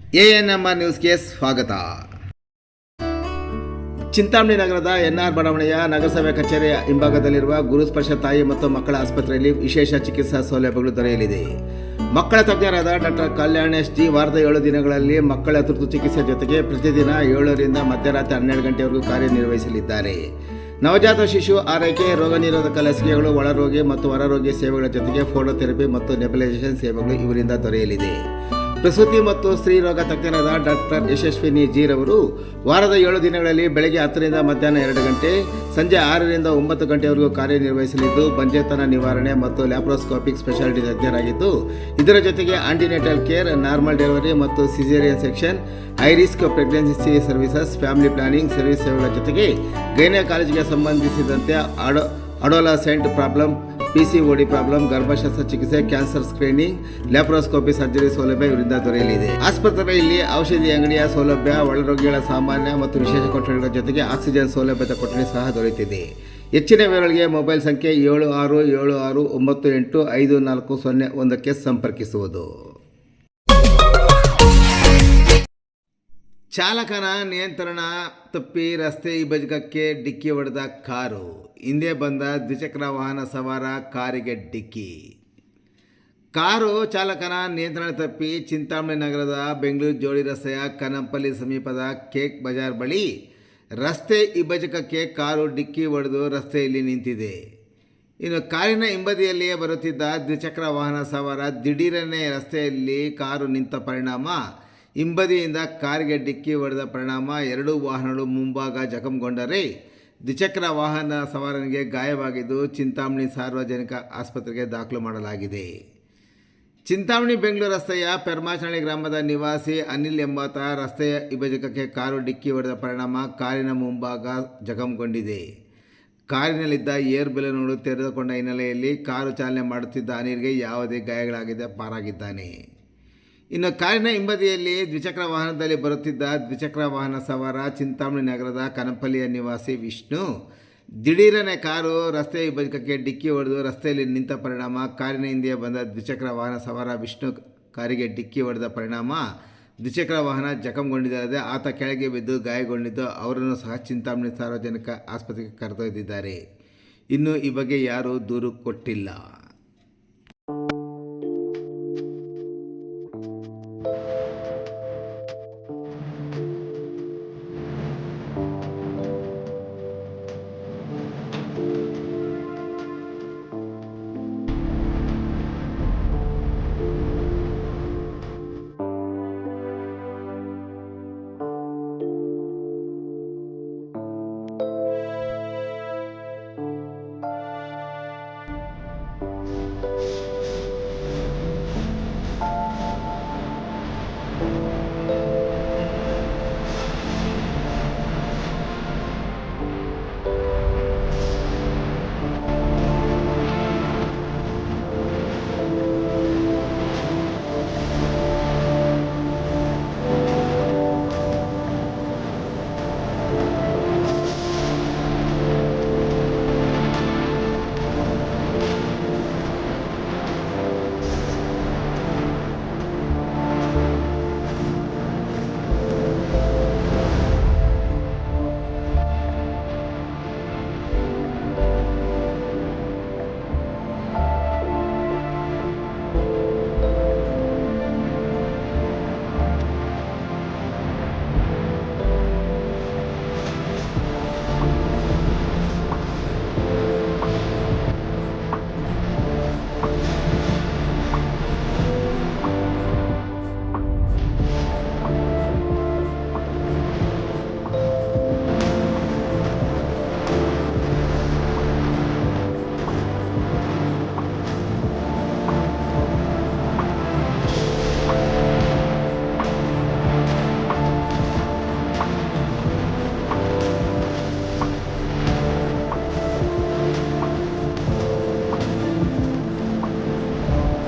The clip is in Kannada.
ಎಎನ್ಎಂಆರ್ ನ್ಯೂಸ್ಗೆ ಸ್ವಾಗತ. ಚಿಂತಾಮಣಿ ನಗರದ ಎನ್ಆರ್ ಬಡಾವಣೆಯ ನಗರಸಭೆ ಕಚೇರಿಯ ಹಿಂಭಾಗದಲ್ಲಿರುವ ಗುರುಸ್ಪರ್ಶ ತಾಯಿ ಮತ್ತು ಮಕ್ಕಳ ಆಸ್ಪತ್ರೆಯಲ್ಲಿ ವಿಶೇಷ ಚಿಕಿತ್ಸಾ ಸೌಲಭ್ಯಗಳು ದೊರೆಯಲಿದೆ. ಮಕ್ಕಳ ತಜ್ಞರಾದ ಡಾಕ್ಟರ್ ಕಲ್ಯಾಣೇಶ್ ಜಿ ವಾರದ 7 ದಿನಗಳಲ್ಲಿ ಮಕ್ಕಳ ತುರ್ತು ಚಿಕಿತ್ಸೆ ಜೊತೆಗೆ ಪ್ರತಿದಿನ 7ರಿಂದ ಮಧ್ಯರಾತ್ರಿ 12 ಗಂಟೆವರೆಗೂ ಕಾರ್ಯನಿರ್ವಹಿಸಲಿದ್ದಾರೆ. ನವಜಾತ ಶಿಶು ಆರೈಕೆ, ರೋಗ ನಿರೋಧಕ ಲಸಿಕೆಗಳು, ಒಳರೋಗಿ ಮತ್ತು ಹೊರರೋಗಿ ಸೇವೆಗಳ ಜೊತೆಗೆ ಫೋಟೋಥೆರಪಿ ಮತ್ತು ನೆಬಲೈಸೇಷನ್ ಸೇವೆಗಳು ಇವರಿಂದ ದೊರೆಯಲಿದೆ. ಪ್ರಸೂತಿ ಮತ್ತು ಸ್ತ್ರೀ ರೋಗ ತಜ್ಞರಾದ ಡಾಕ್ಟರ್ ಯಶಸ್ವಿನಿ ಜಿ ರವರು ವಾರದ 7 ದಿನಗಳಲ್ಲಿ ಬೆಳಗ್ಗೆ 10ರಿಂದ ಮಧ್ಯಾಹ್ನ 2 ಗಂಟೆ, ಸಂಜೆ 6ರಿಂದ 9 ಗಂಟೆವರೆಗೂ ಕಾರ್ಯನಿರ್ವಹಿಸಲಿದ್ದು ಬಂಜೆತನ ನಿವಾರಣೆ ಮತ್ತು ಲ್ಯಾಪ್ರೋಸ್ಕೋಪಿಕ್ ಸ್ಪೆಷಾಲಿಟಿ ತಜ್ಞರಾಗಿದ್ದು, ಇದರ ಜೊತೆಗೆ ಆಂಟಿನೇಟಲ್ ಕೇರ್, ನಾರ್ಮಲ್ ಡೆಲಿವರಿ ಮತ್ತು caesarean section, high risk pregnancy services, family planning service ಸೇವೆಗಳ ಜೊತೆಗೆ ಗೈನಕಾಲಜಿಗೆ ಸಂಬಂಧಿಸಿದಂತೆ ಅಡೋಲಸೆಂಟ್ ಪ್ರಾಬ್ಲಮ್, PCOD ಪ್ರಾಬ್ಲಮ್, ಗರ್ಭಶಸ್ತ್ರ ಚಿಕಿತ್ಸೆ, ಕ್ಯಾನ್ಸರ್ ಸ್ಕ್ರೀನಿಂಗ್, ಲ್ಯಾಪ್ರೋಸ್ಕೋಪಿ ಸರ್ಜರಿ ಸೌಲಭ್ಯ ಇವರಿಂದ ದೊರೆಯಲಿದೆ. ಆಸ್ಪತ್ರೆಯಲ್ಲಿ ಔಷಧಿ ಅಂಗಡಿಯ ಸೌಲಭ್ಯ, ಒಳರೋಗಿಗಳ ಸಾಮಾನ್ಯ ಮತ್ತು ವಿಶೇಷ ಕೊಠಡಿಗಳ ಜೊತೆಗೆ ಆಕ್ಸಿಜನ್ ಸೌಲಭ್ಯದ ಕೊಠಡಿ ಸಹ ದೊರೆಯುತ್ತಿದೆ. ಹೆಚ್ಚಿನ ವಿವರಗಳಿಗೆ ಮೊಬೈಲ್ ಸಂಖ್ಯೆ 7676985401ಕ್ಕೆ ಸಂಪರ್ಕಿಸುವುದು. ಚಾಲಕನ ನಿಯಂತ್ರಣ ತಪ್ಪಿ ರಸ್ತೆ ವಿಭಜಕಕ್ಕೆ ಡಿಕ್ಕಿ ಹೊಡೆದ ಕಾರು. ಹಿಂದೆ ಬಂದ ದ್ವಿಚಕ್ರ ವಾಹನ ಸವಾರ ಕಾರಿಗೆ ಡಿಕ್ಕಿ. ಕಾರು ಚಾಲಕನ ನಿಯಂತ್ರಣ ತಪ್ಪಿ ಚಿಂತಾಮಣಿ ನಗರದ ಬೆಂಗಳೂರು ಜೋಡಿ ರಸ್ತೆಯ ಕನಂಪಲ್ಲಿ ಸಮೀಪದ ಕೇಕ್ ಬಜಾರ್ ಬಳಿ ರಸ್ತೆ ವಿಭಜಕಕ್ಕೆ ಕಾರು ಡಿಕ್ಕಿ ಹೊಡೆದು ರಸ್ತೆಯಲ್ಲಿ ನಿಂತಿದೆ. ಇನ್ನು ಕಾರಿನ ಹಿಂಬದಿಯಲ್ಲಿಯೇ ಬರುತ್ತಿದ್ದ ದ್ವಿಚಕ್ರ ವಾಹನ ಸವಾರ ದಿಢೀರನೆ ರಸ್ತೆಯಲ್ಲಿ ಕಾರು ನಿಂತ ಪರಿಣಾಮ ಹಿಂಬದಿಯಿಂದ ಕಾರಿಗೆ ಡಿಕ್ಕಿ ಹೊಡೆದ ಪರಿಣಾಮ 2 ವಾಹನಗಳು ಮುಂಭಾಗ ಜಖಂಗೊಂಡರೆ ದ್ವಿಚಕ್ರ ವಾಹನ ಸವಾರನಿಗೆ ಗಾಯವಾಗಿದ್ದು ಚಿಂತಾಮಣಿ ಸಾರ್ವಜನಿಕ ಆಸ್ಪತ್ರೆಗೆ ದಾಖಲು ಮಾಡಲಾಗಿದೆ. ಚಿಂತಾಮಣಿ ಬೆಂಗಳೂರು ರಸ್ತೆಯ ಪೆರ್ಮಾಚನಹಳ್ಳಿ ಗ್ರಾಮದ ನಿವಾಸಿ ಅನಿಲ್ ಎಂಬಾತ ರಸ್ತೆಯ ವಿಭಜಕಕ್ಕೆ ಕಾರು ಡಿಕ್ಕಿ ಹೊಡೆದ ಪರಿಣಾಮ ಕಾರಿನ ಮುಂಭಾಗ ಜಖಂಗೊಂಡಿದೆ. ಕಾರಿನಲ್ಲಿದ್ದ ಏರ್ ಬೆಲೂನ್ಗಳು ತೆರೆದುಕೊಂಡ ಹಿನ್ನೆಲೆಯಲ್ಲಿ ಕಾರು ಚಾಲನೆ ಮಾಡುತ್ತಿದ್ದ ಅನಿಲ್ಗೆ ಯಾವುದೇ ಗಾಯಗಳಾಗದೆ ಪಾರಾಗಿದ್ದಾನೆ. ಇನ್ನು ಕಾರಿನ ಹಿಂಬದಿಯಲ್ಲಿ ದ್ವಿಚಕ್ರ ವಾಹನದಲ್ಲಿ ಬರುತ್ತಿದ್ದ ದ್ವಿಚಕ್ರ ವಾಹನ ಸವಾರ ಚಿಂತಾಮಣಿ ನಗರದ ಕನಂಪಲ್ಲಿಯ ನಿವಾಸಿ ವಿಷ್ಣು ದಿಢೀರನೆ ಕಾರು ರಸ್ತೆ ವಿಭಜಕಕ್ಕೆ ಡಿಕ್ಕಿ ಹೊಡೆದು ರಸ್ತೆಯಲ್ಲಿ ನಿಂತ ಪರಿಣಾಮ ಕಾರಿನ ಹಿಂದೆ ಬಂದ ದ್ವಿಚಕ್ರ ವಾಹನ ಸವಾರ ವಿಷ್ಣು ಕಾರಿಗೆ ಡಿಕ್ಕಿ ಹೊಡೆದ ಪರಿಣಾಮ ದ್ವಿಚಕ್ರ ವಾಹನ ಜಖಂಗೊಂಡಿದ್ದಲ್ಲದೆ ಆತ ಕೆಳಗೆ ಬಿದ್ದು ಗಾಯಗೊಂಡಿದ್ದು ಅವರನ್ನು ಸಹ ಚಿಂತಾಮಣಿ ಸಾರ್ವಜನಿಕ ಆಸ್ಪತ್ರೆಗೆ ಕರೆದೊಯ್ದಿದ್ದಾರೆ. ಇನ್ನು ಈ ಬಗ್ಗೆ ಯಾರೂ ದೂರು ಕೊಟ್ಟಿಲ್ಲ.